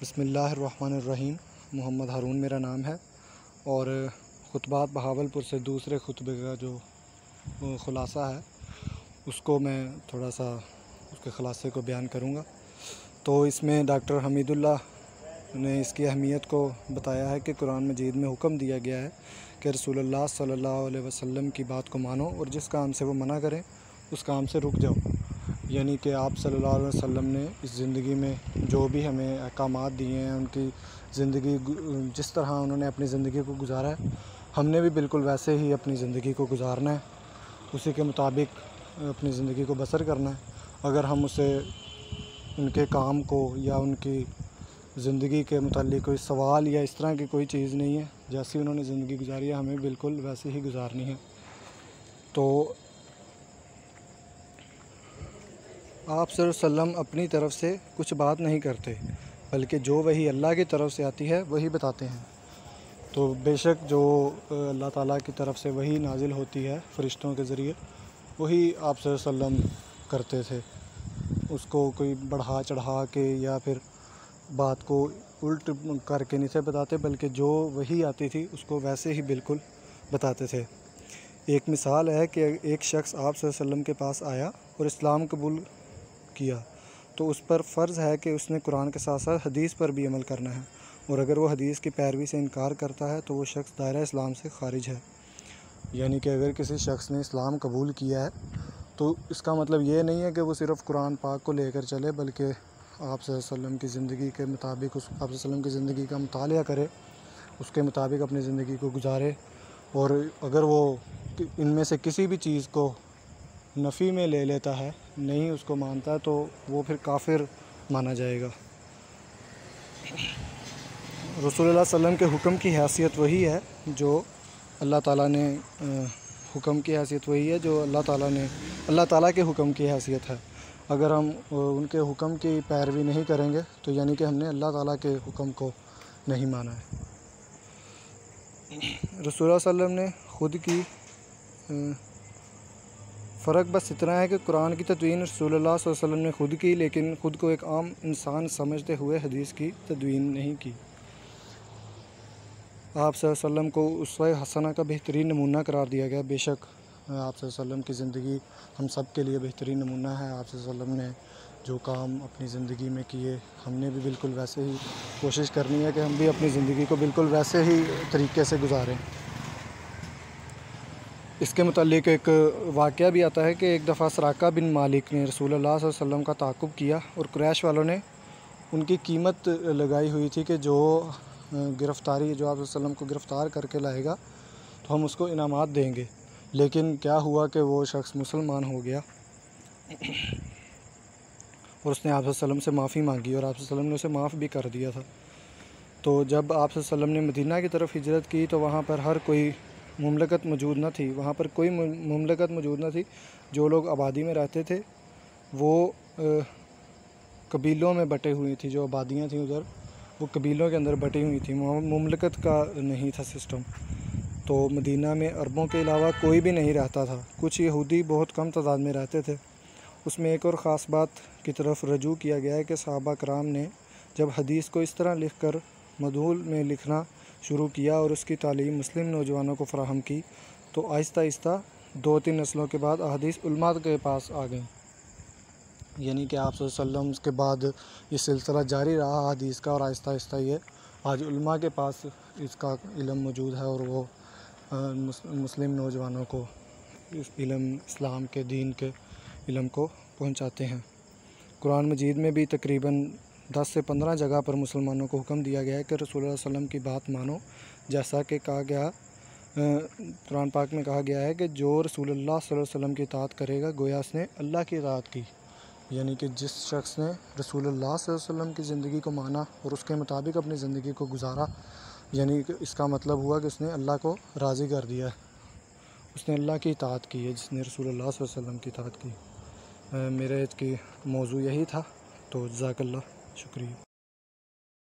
بسم اللہ الرحمن الرحیم۔ محمد ہارون میرا نام ہے، اور خطبات بہاولپور سے دوسرے خطبے کا جو خلاصہ ہے اس کو میں تھوڑا سا اس کے خلاصے کو بیان کروں گا۔ تو اس میں ڈاکٹر حمید اللہ نے اس کی اہمیت کو بتایا ہے کہ قرآن مجید میں حکم دیا گیا ہے کہ رسول اللہ صلی اللہ علیہ وسلم کی بات کو مانو، اور جس کام سے وہ منع کریں اس کام سے رک جاؤ۔ یعنی کہ آپ صلی اللہ علیہ وسلم نے اس زندگی میں جو بھی ہمیں احکامات دیے ہیں، ان کی زندگی جس طرح انہوں نے اپنی زندگی کو گزارا ہے، ہم نے بھی بالکل ویسے ہی اپنی زندگی کو گزارنا ہے، اسی کے مطابق اپنی زندگی کو بسر کرنا ہے۔ اگر ہم اسے ان کے کام کو یا ان کی زندگی کے متعلق کوئی سوال یا اس طرح کی کوئی چیز نہیں ہے، جیسی انہوں نے زندگی گزاری ہے ہمیں بالکل ویسے ہی گزارنی ہے۔ تو آپ صلی اللہ علیہ وسلم اپنی طرف سے کچھ بات نہیں کرتے، بلکہ جو وحی اللہ کی طرف سے آتی ہے وہی بتاتے ہیں۔ تو بے شک جو اللہ تعالیٰ کی طرف سے وحی نازل ہوتی ہے فرشتوں کے ذریعے، وہی آپ صلی اللہ علیہ وسلم کرتے تھے۔ اس کو کوئی بڑھا چڑھا کے یا پھر بات کو الٹ کر کے نہیں تھے بتاتے، بلکہ جو وحی آتی تھی اس کو ویسے ہی بالکل بتاتے تھے۔ ایک مثال ہے کہ ایک شخص آپ صلی اللہ علیہ وسلم کے پاس آیا اور اسلام قبول کیا، تو اس پر فرض ہے کہ اس نے قرآن کے ساتھ ساتھ حدیث پر بھی عمل کرنا ہے، اور اگر وہ حدیث کی پیروی سے انکار کرتا ہے تو وہ شخص دائرہ اسلام سے خارج ہے۔ یعنی کہ اگر کسی شخص نے اسلام قبول کیا ہے تو اس کا مطلب یہ نہیں ہے کہ وہ صرف قرآن پاک کو لے کر چلے، بلکہ آپ صلی اللہ علیہ وسلم کی زندگی کے مطابق آپ صلی اللہ علیہ وسلم کی زندگی کا مطالعہ کرے، اس کے مطابق اپنی زندگی کو گزارے، اور اگر وہ ان میں سے کسی بھی چیز کو نفی میں لے لیتا ہے، نہیں اس کو مانتا، تو وہ پھر کافر مانا جائے گا۔ رسول اللہ صلی اللہ علیہ وسلم کے حکم کی حیثیت وہی ہے جو اللہ تعالیٰ نے حکم کی حیثیت وہی ہے جو اللہ تعالیٰ کے حکم کی حیثیت ہے۔ اگر ہم ان کے حکم کی پیروی نہیں کریں گے تو یعنی کہ ہم نے اللہ تعالیٰ کے حکم کو نہیں مانا ہے۔ رسول اللہ صلی اللہ علیہ وسلم نے خود کی فرق بس اتنا ہے کہ قرآن کی تدوین رسول اللہ صلی اللہ علیہ وسلم نے خود کی، لیکن خود کو ایک عام انسان سمجھتے ہوئے حدیث کی تدوین نہیں کی۔ آپ صلی اللہ علیہ وسلم کو اسوہ حسنہ کا بہترین نمونہ قرار دیا گیا۔ بے شک آپ صلی اللہ علیہ وسلم کی زندگی ہم سب کے لیے بہترین نمونہ ہے۔ آپ صلی اللہ علیہ وسلم نے جو کام اپنی زندگی میں کیے، ہم نے بھی بالکل ویسے ہی کوشش کرنی ہے کہ ہم بھی اپنی زندگی کو بالکل ویسے ہی طریقے سے گزاریں۔ اس کے متعلق ایک واقعہ بھی آتا ہے کہ ایک دفعہ سراقہ بن مالک نے رسول اللہ صلی اللہ علیہ وسلم کا تعاقب کیا، اور قریش والوں نے ان کی قیمت لگائی ہوئی تھی کہ جو گرفتاری جو آپ صلی اللہ علیہ وسلم کو گرفتار کر کے لائے گا تو ہم اس کو انعامات دیں گے۔ لیکن کیا ہوا کہ وہ شخص مسلمان ہو گیا، اور اس نے آپ صلی اللہ علیہ وسلم سے معافی مانگی، اور آپ صلی اللہ علیہ وسلم نے اسے معاف بھی کر دیا تھا۔ تو جب آپ صلی اللہ علیہ وسلم نے مدینہ کی طرف ہجرت کی تو وہاں پر کوئی مملکت موجود نہ تھی، وہاں پر کوئی مملکت موجود نہ تھی۔ جو لوگ آبادی میں رہتے تھے وہ قبیلوں میں بٹے ہوئی تھی، جو آبادیاں تھیں ادھر وہ قبیلوں کے اندر بٹی ہوئی تھیں، مملکت کا نہیں تھا سسٹم۔ تو مدینہ میں عربوں کے علاوہ کوئی بھی نہیں رہتا تھا، کچھ یہودی بہت کم تعداد میں رہتے تھے۔ اس میں ایک اور خاص بات کی طرف رجوع کیا گیا ہے کہ صحابہ کرام نے جب حدیث کو اس طرح لکھ کر مدھول میں لکھنا شروع کیا اور اس کی تعلیم مسلم نوجوانوں کو فراہم کی، تو آہستہ آہستہ 2-3 نسلوں کے بعد احادیث علماء کے پاس آ گئیں۔ یعنی کہ آپ صلی اللہ علیہ وسلم کے بعد یہ سلسلہ جاری رہا حدیث کا، اور آہستہ آہستہ یہ آج علماء کے پاس اس کا علم موجود ہے، اور وہ مسلم نوجوانوں کو اس علم اسلام کے دین کے علم کو پہنچاتے ہیں۔ قرآن مجید میں بھی تقریباً 10 سے 15 جگہ پر مسلمانوں کو حکم دیا گیا ہے کہ رسول اللہ صلی اللہ علیہ وسلم کی بات مانو، جیسا کہ کہا گیا قرآن پاک میں کہا گیا ہے کہ جو رسول اللہ صلی اللہ علیہ وسلم کی اطاعت کرے گا گویا اس نے اللہ کی اطاعت کی۔ یعنی کہ جس شخص نے رسول اللہ صلی اللہ علیہ وسلم کی زندگی کو مانا اور اس کے مطابق اپنی زندگی کو گزارا، یعنی کہ اس کا مطلب ہوا کہ اس نے اللہ کو راضی کر دیا ہے، اس نے اللہ کی اطاعت کی ہے، جس نے رسول اللہ صلی اللہ علیہ وسلم کی اطاعت کی۔ میرے آج کی موضوع یہی تھا، تو جزاک اللہ، شکریہ۔